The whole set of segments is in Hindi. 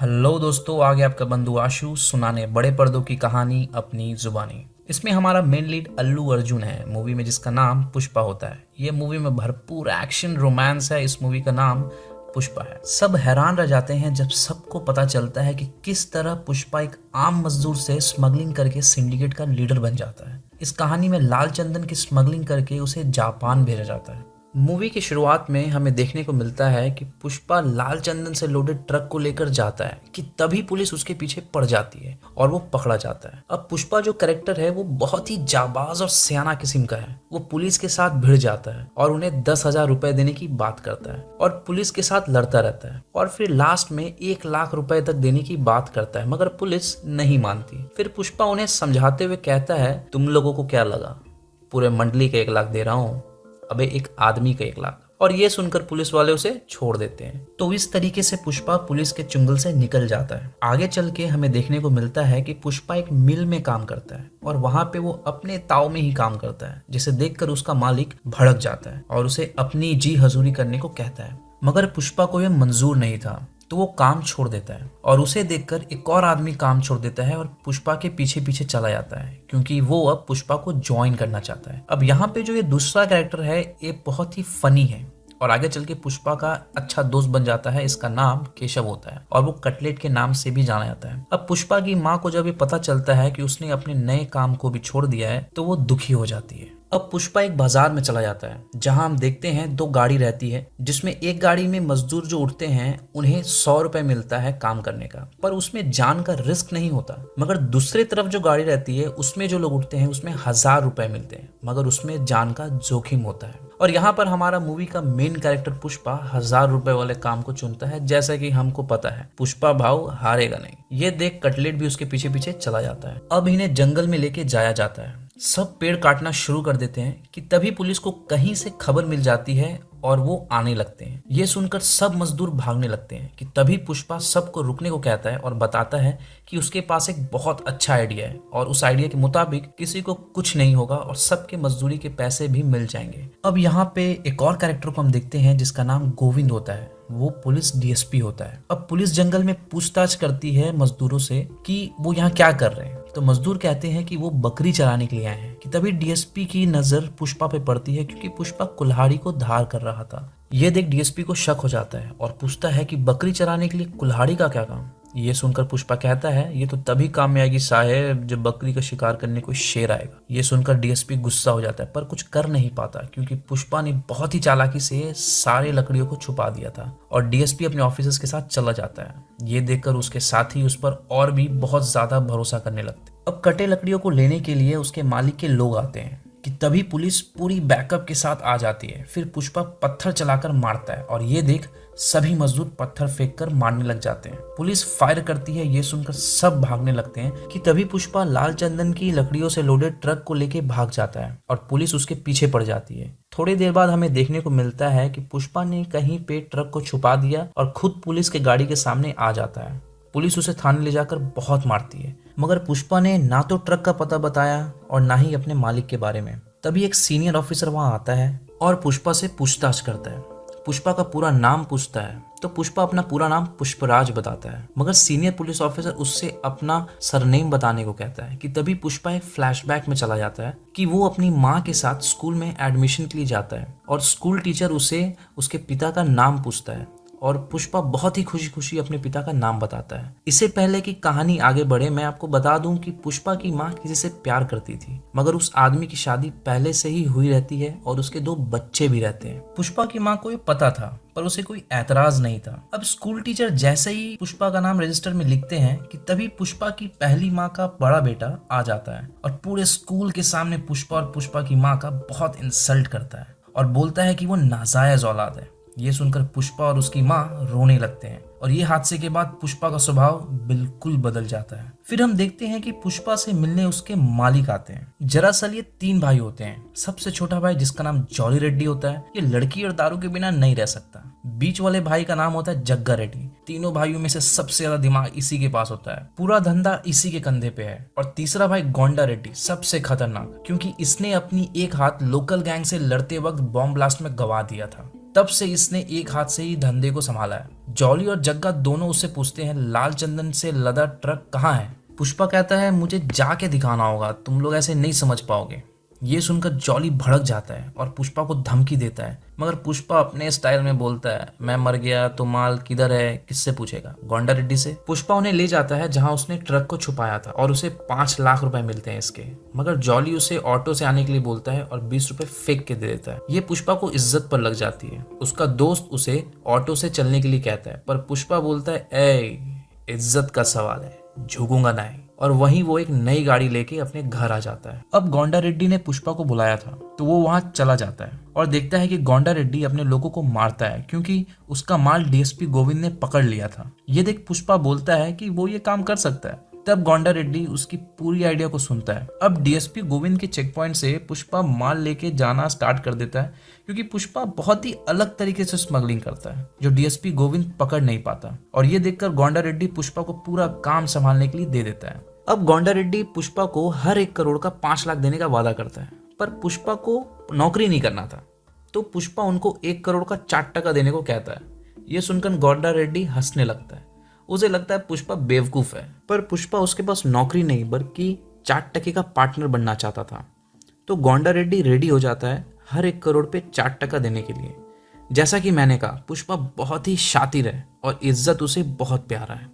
हेलो दोस्तों, आ गया आपका बंधु आशु सुनाने बड़े पर्दों की कहानी अपनी जुबानी। इसमें हमारा मेन लीड अल्लू अर्जुन है, मूवी में जिसका नाम पुष्पा होता है। ये मूवी में भरपूर एक्शन रोमांस है। इस मूवी का नाम पुष्पा है। सब हैरान रह जाते हैं जब सबको पता चलता है कि किस तरह पुष्पा एक आम मजदूर से स्मगलिंग करके सिंडिकेट का लीडर बन जाता है। इस कहानी में लाल चंदन की स्मगलिंग करके उसे जापान भेजा जाता है। मूवी की शुरुआत में हमें देखने को मिलता है कि पुष्पा लाल चंदन से लोडेड ट्रक को लेकर जाता है कि तभी पुलिस उसके पीछे पड़ जाती है और वो पकड़ा जाता है। अब पुष्पा जो कैरेक्टर है वो बहुत ही जाबाज और सियाना किस्म का है। वो पुलिस के साथ भिड़ जाता है और उन्हें 10,000 रुपए देने की बात करता है और पुलिस के साथ लड़ता रहता है और फिर लास्ट में 1,00,000 रुपए तक देने की बात करता है, मगर पुलिस नहीं मानती। फिर पुष्पा उन्हें समझाते हुए कहता है, तुम लोगों को क्या लगा पूरे मंडली के 1,00,000 दे रहा हूँ, अबे एक आदमी का 1,00,000। और ये सुनकर पुलिस वाले उसे छोड़ देते हैं। तो इस तरीके से पुष्पा पुलिस के चुंगल से निकल जाता है। आगे चल के हमें देखने को मिलता है कि पुष्पा एक मिल में काम करता है और वहां पे वो अपने ताव में ही काम करता है, जिसे देखकर उसका मालिक भड़क जाता है और उसे अपनी जी हजूरी करने को कहता है। मगर पुष्पा को यह मंजूर नहीं था, तो वो काम छोड़ देता है और उसे देखकर एक और आदमी काम छोड़ देता है और पुष्पा के पीछे पीछे चला जाता है, क्योंकि वो अब पुष्पा को ज्वाइन करना चाहता है। अब यहाँ पे जो ये दूसरा कैरेक्टर है ये बहुत ही फनी है और आगे चल के पुष्पा का अच्छा दोस्त बन जाता है। इसका नाम केशव होता है और वो कटलेट के नाम से भी जाना जाता है। अब पुष्पा की माँ को जब ये पता चलता है कि उसने अपने नए काम को भी छोड़ दिया है तो वो दुखी हो जाती है। अब पुष्पा एक बाजार में चला जाता है जहां हम देखते हैं 2 गाड़ी रहती है, जिसमें एक गाड़ी में मजदूर जो उठते हैं उन्हें 100 रुपए मिलता है काम करने का, पर उसमें जान का रिस्क नहीं होता। मगर दूसरी तरफ जो गाड़ी रहती है उसमें जो लोग उठते हैं उसमें 1,000 रुपए मिलते हैं, मगर उसमें जान का जोखिम होता है। और यहाँ पर हमारा मूवी का मेन कैरेक्टर पुष्पा 1,000 रुपए वाले काम को चुनता है। जैसा कि हमको पता है पुष्पा भाव हारेगा नहीं। ये देख कटलेट भी उसके पीछे पीछे चला जाता है। अब इन्हें जंगल में लेके जाया जाता है। सब पेड़ काटना शुरू कर देते हैं कि तभी पुलिस को कहीं से खबर मिल जाती है और वो आने लगते हैं। ये सुनकर सब मजदूर भागने लगते हैं कि तभी पुष्पा सबको रुकने को कहता है और बताता है कि उसके पास एक बहुत अच्छा आइडिया है और उस आइडिया के मुताबिक किसी को कुछ नहीं होगा और सबके मजदूरी के पैसे भी मिल जाएंगे। अब यहाँ पे एक और कैरेक्टर को हम देखते हैं जिसका नाम गोविंद होता है। वो पुलिस डीएसपी होता है। अब पुलिस जंगल में पूछताछ करती है मजदूरों से कि वो यहाँ क्या कर रहे हैं, तो मजदूर कहते हैं कि वो बकरी चराने के लिए आए हैं। कि तभी डीएसपी की नजर पुष्पा पे पड़ती है, क्योंकि पुष्पा कुल्हाड़ी को धार कर रहा था। ये देख डीएसपी को शक हो जाता है और पूछता है कि बकरी चराने के लिए कुल्हाड़ी का क्या काम। ये सुनकर पुष्पा कहता है, ये तो तभी काम में आएगी साहेब जब बकरी का शिकार करने कोई शेर आएगा। ये सुनकर डीएसपी गुस्सा हो जाता है, पर कुछ कर नहीं पाता क्योंकि पुष्पा ने बहुत ही चालाकी से सारे लकड़ियों को छुपा दिया था। और डीएसपी अपने ऑफिसर्स के साथ चला जाता है। ये देखकर उसके साथी उस पर और भी बहुत ज्यादा भरोसा करने लगते। अब कटे लकड़ियों को लेने के लिए उसके मालिक के लोग आते हैं कि तभी पुलिस पूरी बैकअप के साथ आ जाती है। फिर पुष्पा पत्थर चलाकर मारता है और ये देख सभी मजदूर पत्थर फेंक कर मारने लग जाते हैं। पुलिस फायर करती है। ये सुनकर सब भागने लगते हैं कि तभी पुष्पा लाल चंदन की लकड़ियों से लोडेड ट्रक को लेके भाग जाता है और पुलिस उसके पीछे पड़ जाती है। थोड़ी देर बाद हमें देखने को मिलता है कि पुष्पा ने कहीं पे ट्रक को छुपा दिया और खुद पुलिस के गाड़ी के सामने आ जाता है। पुलिस उसे थाने ले जाकर बहुत मारती है, मगर पुष्पा ने ना तो ट्रक का पता बताया और ना ही अपने मालिक के बारे में। तभी एक सीनियर ऑफिसर वहां आता है और पुष्पा से पूछताछ करता है। पुष्पा का पूरा नाम पूछता है तो पुष्पा अपना पूरा नाम पुष्पराज बताता है, मगर सीनियर पुलिस ऑफिसर उससे अपना सरनेम बताने को कहता है। कि तभी पुष्पा एक फ्लैशबैक में चला जाता है कि वो अपनी माँ के साथ स्कूल में एडमिशन के लिए जाता है और स्कूल टीचर उसे उसके पिता का नाम पूछता है और पुष्पा बहुत ही खुशी खुशी अपने पिता का नाम बताता है। इससे पहले कि कहानी आगे बढ़े मैं आपको बता दूं कि पुष्पा की माँ किसी से प्यार करती थी, मगर उस आदमी की शादी पहले से ही हुई रहती है और उसके 2 बच्चे भी रहते हैं। पुष्पा की माँ को ये पता था पर उसे कोई ऐतराज नहीं था। अब स्कूल टीचर जैसे ही पुष्पा का नाम रजिस्टर में लिखते हैं कि तभी पुष्पा की पहली माँ का बड़ा बेटा आ जाता है और पूरे स्कूल के सामने पुष्पा और पुष्पा की माँ का बहुत इंसल्ट करता है और बोलता है कि वो नाजायज औलाद है। ये सुनकर पुष्पा और उसकी माँ रोने लगते हैं और ये हादसे के बाद पुष्पा का स्वभाव बिल्कुल बदल जाता है। फिर हम देखते हैं कि पुष्पा से मिलने उसके मालिक आते हैं। दरअसल ये 3 भाई होते हैं। सबसे छोटा भाई जिसका नाम जॉली रेड्डी होता है, ये लड़की और दारू के बिना नहीं रह सकता। बीच वाले भाई का नाम होता है जग्गा रेड्डी। तीनों भाइयों में से सबसे ज्यादा दिमाग इसी के पास होता है, पूरा धंधा इसी के कंधे पे है। और तीसरा भाई गोंडा रेड्डी सबसे खतरनाक, क्योंकि इसने अपनी एक हाथ लोकल गैंग से लड़ते वक्त बॉम्ब ब्लास्ट में गवा दिया था। तब से इसने एक हाथ से ही धंधे को संभाला है। जॉली और जग्गा दोनों उससे पूछते हैं लाल चंदन से लदा ट्रक कहाँ है। पुष्पा कहता है मुझे जाके दिखाना होगा, तुम लोग ऐसे नहीं समझ पाओगे। ये सुनकर जॉली भड़क जाता है और पुष्पा को धमकी देता है, मगर पुष्पा अपने स्टाइल में बोलता है मैं मर गया तो माल किधर है, किससे पूछेगा, गोंडा रेड्डी से। पुष्पा उन्हें ले जाता है जहां उसने ट्रक को छुपाया था और उसे 5 लाख रुपए मिलते हैं इसके। मगर जॉली उसे ऑटो से आने के लिए बोलता है और 20 रुपए फेंक के दे देता है। ये पुष्पा को इज्जत पर लग जाती है। उसका दोस्त उसे ऑटो से चलने के लिए कहता है, पर पुष्पा बोलता है ए इज्जत का सवाल है, झुकूंगा नहीं। और वहीं वो एक नई गाड़ी लेके अपने घर आ जाता है। अब गोंडा रेड्डी ने पुष्पा को बुलाया था तो वो वहां चला जाता है और देखता है कि गोंडा रेड्डी अपने लोगों को मारता है क्योंकि उसका माल डीएसपी गोविंद ने पकड़ लिया था। ये देख पुष्पा बोलता है कि वो ये काम कर सकता है। तब गोंडा रेड्डी उसकी पूरी आइडिया को सुनता है। अब डीएसपी गोविंद के चेक पॉइंट से पुष्पा माल लेके जाना स्टार्ट कर देता है क्योंकि पुष्पा बहुत ही अलग तरीके से स्मगलिंग करता है जो डीएसपी गोविंद पकड़ नहीं पाता। और ये देखकर गोंडा रेड्डी पुष्पा को पूरा काम संभालने के लिए दे देता है। अब गोंडा रेड्डी पुष्पा को हर 1 करोड़ का 5 लाख देने का वादा करता है, पर पुष्पा को नौकरी नहीं करना था तो पुष्पा उनको 1 करोड़ का 4 टका देने को कहता है। ये सुनकर गोंडा रेड्डी हंसने लगता है। उसे लगता है पुष्पा बेवकूफ है, पर पुष्पा उसके पास नौकरी नहीं बल्कि 4 टके का पार्टनर बनना चाहता था। तो गोंडा रेड्डी रेडी हो जाता है हर 1 करोड़ पे 4 टका देने के लिए। जैसा कि मैंने कहा पुष्पा बहुत ही शातिर है और इज्जत उसे बहुत प्यारा है।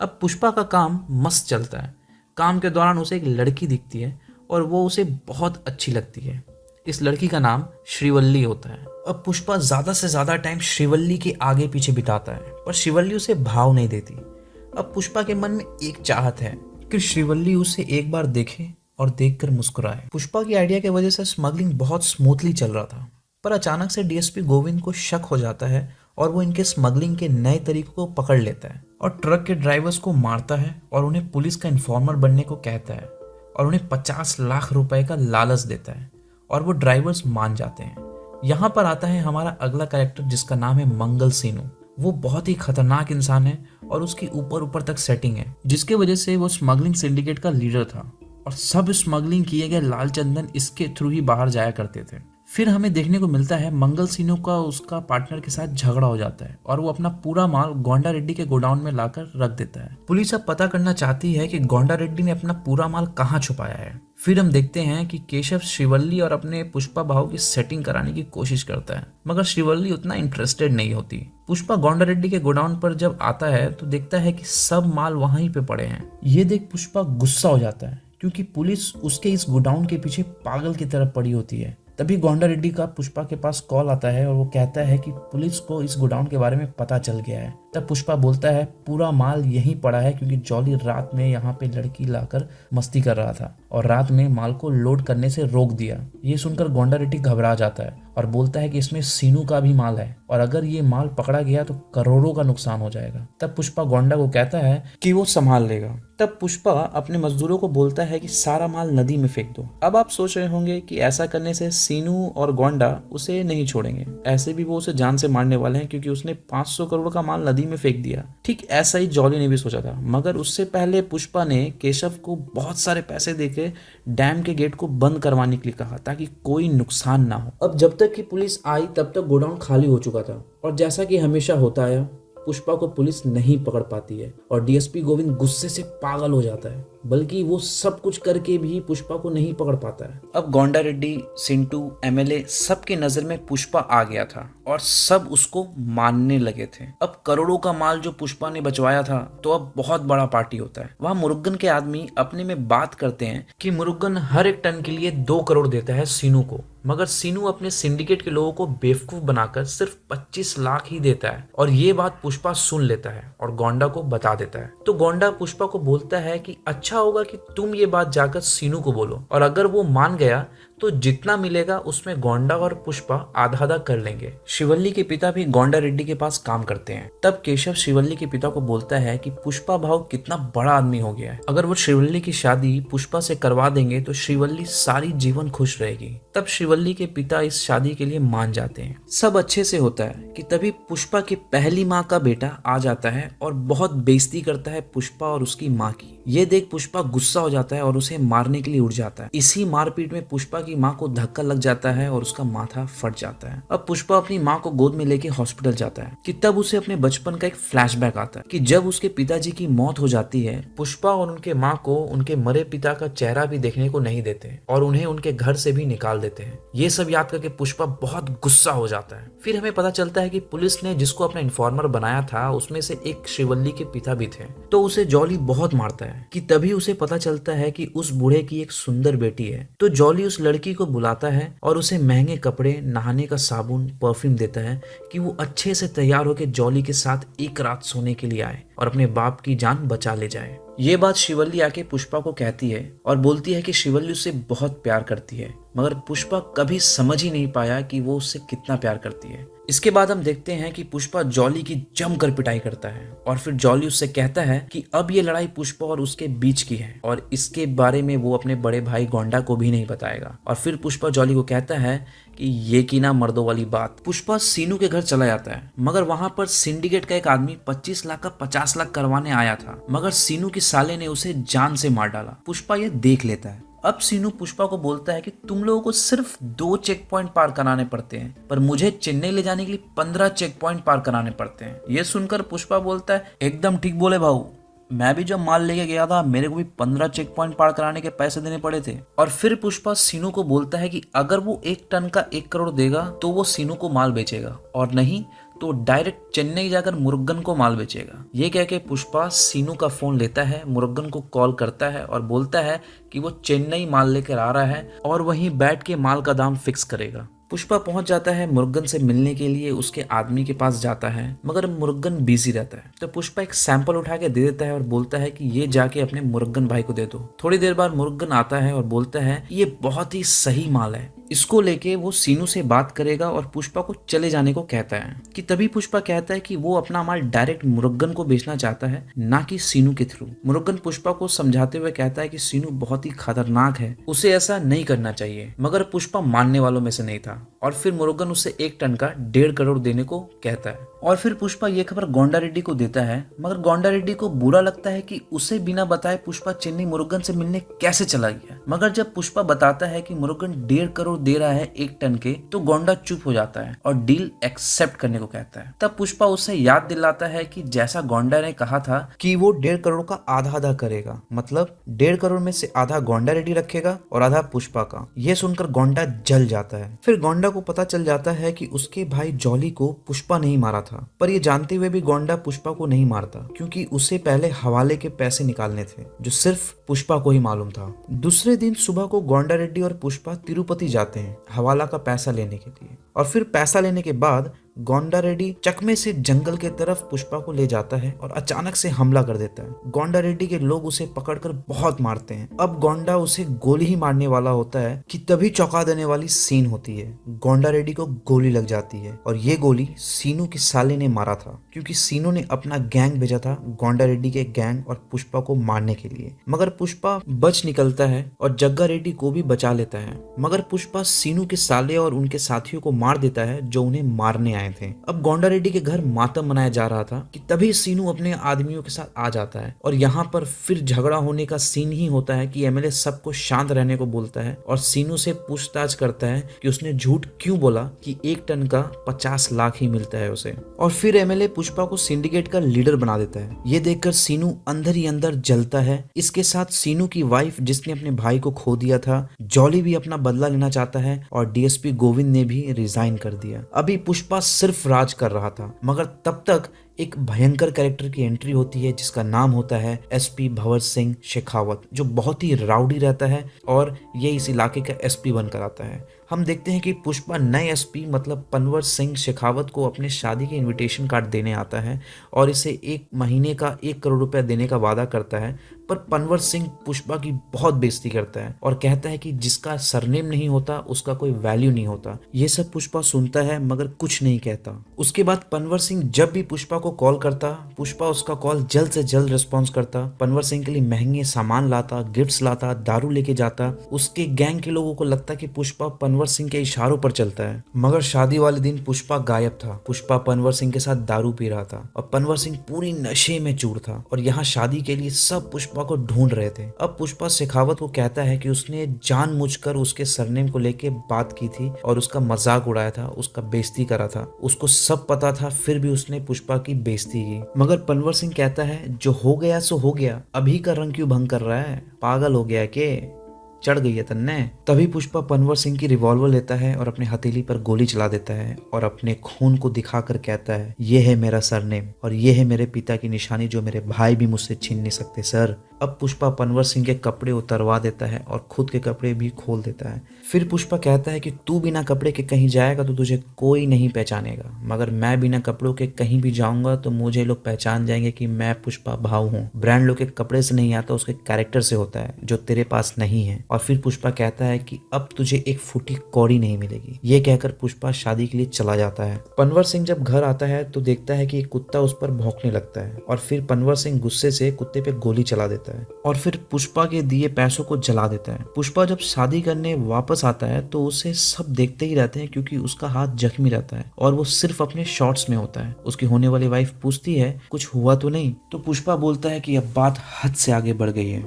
अब पुष्पा का काम मस्त चलता है। काम के दौरान उसे एक लड़की दिखती है और वो उसे बहुत अच्छी लगती है। इस लड़की का नाम श्रीवल्ली होता है। अब पुष्पा ज्यादा से ज्यादा टाइम श्रीवल्ली के आगे पीछे बिताता है, पर श्रीवल्ली उसे भाव नहीं देती। अब पुष्पा के मन में एक चाहत है कि श्रीवल्ली उसे एक बार देखे और देखकर मुस्कुराए। पुष्पा की आइडिया की वजह से स्मगलिंग बहुत स्मूथली चल रहा था, पर अचानक से डीएसपी गोविंद को शक हो जाता है और वो इनके स्मगलिंग के नए तरीकों को पकड़ लेता है और ट्रक के ड्राइवर्स को मारता है और उन्हें पुलिस का इन्फॉर्मर बनने को कहता है और उन्हें 50 लाख रुपए का लालच देता है और वो ड्राइवर्स मान जाते हैं। यहाँ पर आता है हमारा अगला कैरेक्टर जिसका नाम है मंगल सीनू। वो बहुत ही खतरनाक इंसान है और उसकी ऊपर ऊपर तक सेटिंग है, जिसकी वजह से वो स्मगलिंग सिंडिकेट का लीडर था और सब स्मगलिंग किए गए लाल चंदन इसके थ्रू ही बाहर जाया करते थे। फिर हमें देखने को मिलता है मंगल सीनू का उसका पार्टनर के साथ झगड़ा हो जाता है और वो अपना पूरा माल गोंडा रेड्डी के गोडाउन में लाकर रख देता है। पुलिस अब पता करना चाहती है कि गोंडा रेड्डी ने अपना पूरा माल कहाँ छुपाया है। फिर हम देखते हैं कि केशव श्रीवल्ली और अपने पुष्पा भाव की सेटिंग कराने की कोशिश करता है, मगर श्रीवल्ली उतना इंटरेस्टेड नहीं होती। पुष्पा गोंडा रेड्डी के गोडाउन पर जब आता है तो देखता है कि सब माल वहीं पे पड़े हैं। ये देख पुष्पा गुस्सा हो जाता है क्योंकि पुलिस उसके इस गोडाउन के पीछे पागल की तरह पड़ी होती है। तभी गोंडा रेड्डी का पुष्पा के पास कॉल आता है और वो कहता है कि पुलिस को इस गोडाउन के बारे में पता चल गया है। तब पुष्पा बोलता है पूरा माल यहीं पड़ा है क्योंकि जॉली रात में यहाँ पे लड़की लाकर मस्ती कर रहा था और रात में माल को लोड करने से रोक दिया। ये सुनकर गोंडा रेड्डी घबरा जाता है और बोलता है कि इसमें सीनू का भी माल है और अगर ये माल पकड़ा गया तो करोड़ों का नुकसान हो जाएगा। तब पुष्पा गोंडा को कहता है कि वो संभाल लेगा। तब पुष्पा अपने मजदूरों को बोलता है कि सारा माल नदी में फेंक दो। अब आप सोच रहे होंगे कि ऐसा करने से सीनू और गोंडा उसे नहीं छोड़ेंगे, ऐसे भी वो उसे जान से मारने वाले हैं क्योंकि उसने 500 करोड़ का माल नदी में फेंक दिया। ठीक ऐसा ही जॉली ने भी सोचा था, मगर उससे पहले पुष्पा ने केशव को बहुत सारे पैसे देके डैम के गेट को बंद करवाने के लिए कहा ताकि कोई नुकसान ना हो। अब जब तक कि पुलिस आई तब तक गोडाउन खाली हो चुका था और जैसा कि हमेशा होता है पुष्पा को पुलिस नहीं पकड़ पाती है और डीएसपी गोविंद गुस्से से पागल हो जाता है, बल्कि वो सब कुछ करके भी पुष्पा को नहीं पकड़ पाता है। अब गोंडा रेड्डी, सिंटू, एमएलए सबके नजर में पुष्पा आ गया था और सब उसको मानने लगे थे। अब करोड़ों का माल जो पुष्पा ने बचवाया था तो अब बहुत बड़ा पार्टी होता है। वहाँ मुरुगन के आदमी अपने में बात करते हैं कि मुरुगन हर एक टन के लिए 2 करोड़ देता है सीनू को, मगर सीनू अपने सिंडिकेट के लोगों को बेवकूफ बनाकर सिर्फ 25 लाख ही देता है और ये बात पुष्पा सुन लेता है और गोंडा को बता देता है। तो गोंडा पुष्पा को बोलता है कि अच्छा होगा कि तुम ये बात जाकर सीनू को बोलो और अगर वो मान गया तो जितना मिलेगा उसमें गोंडा और पुष्पा आधा आधा कर लेंगे। शिवल्ली के पिता भी गोंडा रेड्डी के पास काम करते हैं। तब केशव शिवल्ली के पिता को बोलता है कि पुष्पा भाव कितना बड़ा आदमी हो गया है, अगर वो शिवल्ली की शादी पुष्पा से करवा देंगे तो शिवल्ली सारी जीवन खुश रहेगी। तब शिवल्ली के पिता इस शादी के लिए मान जाते हैं। सब अच्छे से होता है कि तभी पुष्पा की पहली माँ का बेटा आ जाता है और बहुत बेइज्जती करता है पुष्पा और उसकी माँ की। ये देख पुष्पा गुस्सा हो जाता है और उसे मारने के लिए उठ जाता है। इसी मारपीट में पुष्पा की की माँ को धक्का लग जाता है और उसका माथा फट जाता है। अब पुष्पा अपनी माँ को गोद में लेके हॉस्पिटल जाता है कि तब उसे अपने बचपन का एक फ्लैशबैक आता है कि जब उसके पिताजी की मौत हो जाती है, पुष्पा और उनके माँ को उनके मरे पिता का चेहरा भी देखने को नहीं देते और उन्हें उनके घर से भी निकाल देते हैं। ये सब याद करके पुष्पा बहुत गुस्सा हो जाता है। फिर हमें पता चलता है कि पुलिस ने जिसको अपना इन्फॉर्मर बनाया था उसमें से एक श्रीवल्ली के पिता भी थे, तो उसे जॉली बहुत मारता है कि तभी उसे पता चलता है कि उस बूढ़े की एक सुंदर बेटी है। तो जॉली उस लड़की को बुलाता है और उसे महंगे कपड़े, नहाने का साबुन, परफ्यूम देता है कि वो अच्छे से तैयार होकर जॉली के साथ एक रात सोने के लिए आए और अपने बाप की जान बचा ले जाए। ये बात शिवल्ली आके पुष्पा को कहती है और बोलती है कि शिवल्ली उससे बहुत प्यार करती है, मगर पुष्पा कभी समझ ही नहीं पाया कि वो उससे कितना प्यार करती है। इसके बाद हम देखते हैं कि पुष्पा जॉली की जमकर पिटाई करता है और फिर जॉली उससे कहता है कि अब ये लड़ाई पुष्पा और उसके बीच की है और इसके बारे में वो अपने बड़े भाई गोंडा को भी नहीं बताएगा। और फिर पुष्पा जॉली को कहता है कि ये की ना मर्दों वाली बात। पुष्पा सीनू के घर चला जाता है, मगर वहां पर सिंडिकेट का एक आदमी 25 लाख का 50 लाख करवाने आया था, मगर सीनू की साले ने उसे जान से मार डाला। पुष्पा ये देख लेता है। अब सीनू पुष्पा को बोलता है कि तुम लोगों को सिर्फ 2 चेक पॉइंट पार कराने पड़ते हैं, पर मुझे चेन्नई ले जाने के लिए 15 चेक पॉइंट पार कराने पड़ते हैं। ये सुनकर पुष्पा बोलता है, एकदम ठीक बोले भाऊ, मैं भी जब माल लेके गया था मेरे को भी 15 चेक पॉइंट पार कराने के पैसे देने पड़े थे। और फिर पुष्पा सीनू को बोलता है कि अगर वो 1 टन का 1 करोड़ देगा तो वो सीनू को माल बेचेगा, और नहीं तो डायरेक्ट चेन्नई जाकर मुरुगन को माल बेचेगा। ये कह के पुष्पा सीनू का फोन लेता है, मुरुगन को कॉल करता है और बोलता है कि वो चेन्नई माल लेकर आ रहा है और वहीं बैठ के माल का दाम फिक्स करेगा। पुष्पा पहुंच जाता है मुरुगन से मिलने के लिए, उसके आदमी के पास जाता है, मगर मुरुगन बिजी रहता है। तो पुष्पा एक सैंपल उठा के दे देता है और बोलता है कि ये जाके अपने मुरुगन भाई को दे दो। थोड़ी देर बाद मुरुगन आता है और बोलता है ये बहुत ही सही माल है, इसको लेके वो सीनू से बात करेगा और पुष्पा को चले जाने को कहता है। कि तभी पुष्पा कहता है कि वो अपना माल डायरेक्ट मुरुगन को बेचना चाहता है, ना कि सीनू के थ्रू। मुरुगन पुष्पा को समझाते हुए कहता है कि सीनू बहुत ही खतरनाक है, उसे ऐसा नहीं करना चाहिए, मगर पुष्पा मानने वालों में से नहीं था। और फिर मुरुगन उसे 1 टन का 1.5 करोड़ देने को कहता है। और फिर पुष्पा ये खबर गोंडा रेड्डी को देता है, मगर गोंडा रेड्डी को बुरा लगता है कि उसे बिना बताए पुष्पा चेन्नई मुरुगन से मिलने कैसे चला गया। मगर जब पुष्पा बताता है कि मुरुगन 1.5 करोड़ दे रहा है 1 टन के, तो गोंडा चुप हो जाता है और डील एक्सेप्ट करने को कहता है। तब पुष्पा उसे याद दिलाता है कि जैसा गोंडा ने कहा था कि वो 1.5 करोड़ का आधा आधा करेगा, मतलब 1.5 करोड़ में से आधा गोंडा रेड्डी रखेगा और आधा पुष्पा का। ये सुनकर गोंडा जल जाता है। फिर गोंडा को पता चल जाता है कि उसके भाई जॉली को पुष्पा नहीं मारा था, पर ये जानते हुए भी गोंडा पुष्पा को नहीं मारता, क्योंकि उसे पहले हवाले के पैसे निकालने थे जो सिर्फ पुष्पा को ही मालूम था। दूसरे दिन सुबह को गोंडा रेड्डी और पुष्पा तिरुपति जाते हैं हवाला का पैसा लेने के लिए, और फिर पैसा लेने के बाद गोंडा रेड्डी चकमे से जंगल के तरफ पुष्पा को ले जाता है और अचानक से हमला कर देता है। गोंडा रेड्डी के लोग उसे पकड़कर बहुत मारते हैं। अब गोंडा उसे गोली ही मारने वाला होता है कि तभी चौंका देने वाली सीन होती है। गोंडा रेड्डी को गोली लग जाती है और ये गोली सीनू के साले ने मारा था, क्योंकि सीनू ने अपना गैंग भेजा था गोंडा रेड्डी के गैंग और पुष्पा को मारने के लिए। मगर पुष्पा बच निकलता है और जग्गा रेड्डी को भी बचा लेता है, मगर पुष्पा सीनू के साले और उनके साथियों को मार देता है जो उन्हें मारने आए थे। अब गोंडा रेड्डी के घर मातम मनाया जा रहा था कि तभी सीनू अपने आदमियों के साथ आ जाता है और यहाँ पर फिर झगड़ा होने का सीन ही होता है कि एमएलए सबको शांत रहने को बोलता है और सीनू से पूछताछ करता है कि उसने झूठ क्यों बोला कि 1 टन का 50 लाख ही मिलता है उसे। और फिर एमएलए पुष्पा को सिंडिकेट का लीडर बना देता है। ये देखकर सीनू अंदर ही अंदर जलता है। इसके साथ सीनू की वाइफ जिसने अपने भाई को खो दिया था, जॉली भी अपना बदला लेना चाहता है और डीएसपी गोविंद ने भी रिजाइन कर दिया। अभी पुष्पा सिर्फ राज कर रहा था, मगर तब तक एक भयंकर कैरेक्टर की एंट्री होती है जिसका नाम होता है एसपी भंवर सिंह शेखावत, जो बहुत ही राउडी रहता है और ये इस इलाके का एसपी बनकर आता है। हम देखते हैं कि पुष्पा नए एसपी मतलब पनवर सिंह शेखावत को अपने शादी के इनविटेशन कार्ड देने आता है और इसे 1 महीने का 1 करोड़ रुपया देने का वादा करता है। पर पनवर सिंह पुष्पा की बहुत बेइज्जती करता है और कहता है कि जिसका सरनेम नहीं होता उसका कोई वैल्यू नहीं होता। ये सब पुष्पा सुनता है मगर कुछ नहीं कहता। उसके बाद पनवर सिंह जब भी पुष्पा को कॉल करता, पुष्पा उसका कॉल जल्द से जल्द रिस्पॉन्स करता, पनवर सिंह के लिए महंगे सामान लाता, गिफ्ट्स लाता, दारू लेके जाता। उसके गैंग के लोगों को लगता कि पुष्पा पनवर सिंह के इशारों पर चलता है। मगर शादी वाले दिन पुष्पा गायब था। पुष्पा पनवर सिंह के साथ दारू पी रहा था और पनवर सिंह पूरी नशे में चूर था और यहाँ शादी के लिए सब पुष्पा को ढूंढ रहे थे। अब पुष्पा शेखावत को कहता है कि उसने जानबूझकर उसके सरनेम को लेके बात की थी और उसका मजाक उड़ाया था, उसका बेइज्जती करा था। उसको सब पता था, फिर भी उसने पुष्पा की बेइज्जती की। मगर पनवर सिंह कहता है जो हो गया सो हो गया, अभी का रंग क्यों भंग कर रहा है, पागल हो गया है के, चढ़ गई है तन्ने। तभी पुष्पा पनवर सिंह की रिवॉल्वर लेता है और अपने हथेली पर गोली चला देता है और अपने खून को दिखाकर कहता है ये है मेरा सरनेम और ये है मेरे पिता की निशानी जो मेरे भाई भी मुझसे छीन नहीं सकते सर। अब पुष्पा पनवर सिंह के कपड़े उतरवा देता है और खुद के कपड़े भी खोल देता है। फिर पुष्पा कहता है कि तू बिना कपड़े के कहीं जाएगा तो तुझे कोई नहीं पहचानेगा, मगर मैं बिना कपड़ों के कहीं भी जाऊंगा तो मुझे लोग पहचान जाएंगे कि मैं पुष्पा भाऊ हूँ। ब्रांड लोग के कपड़े से नहीं आता, उसके कैरेक्टर से होता है जो तेरे पास नहीं है। और फिर पुष्पा कहता है कि अब तुझे एक फूटी कौड़ी नहीं मिलेगी। ये कहकर पुष्पा शादी के लिए चला जाता है। पनवर सिंह जब घर आता है तो देखता है कि एक कुत्ता उस पर भौंकने लगता है और फिर पनवर सिंह गुस्से से कुत्ते पे गोली चला देता है और फिर पुष्पा के दिए पैसों को जला देता है। पुष्पा जब शादी करने वापस आता है तो उसे सब देखते ही रहते हैं क्योंकि उसका हाथ जख्मी रहता है और वो सिर्फ अपने शॉर्ट्स में होता है। उसकी होने वाली वाइफ पूछती है कुछ हुआ तो नहीं, तो पुष्पा बोलता है कि अब बात हद से आगे बढ़ गई है,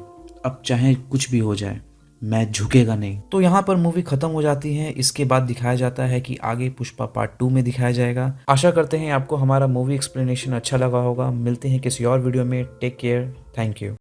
अब चाहे कुछ भी हो जाए मैं झुकेगा नहीं। तो यहाँ पर मूवी खत्म हो जाती है। इसके बाद दिखाया जाता है कि आगे पुष्पा पार्ट 2 में दिखाया जाएगा। आशा करते हैं आपको हमारा मूवी एक्सप्लेनेशन अच्छा लगा होगा। मिलते हैं किसी और वीडियो में। Take care, thank you.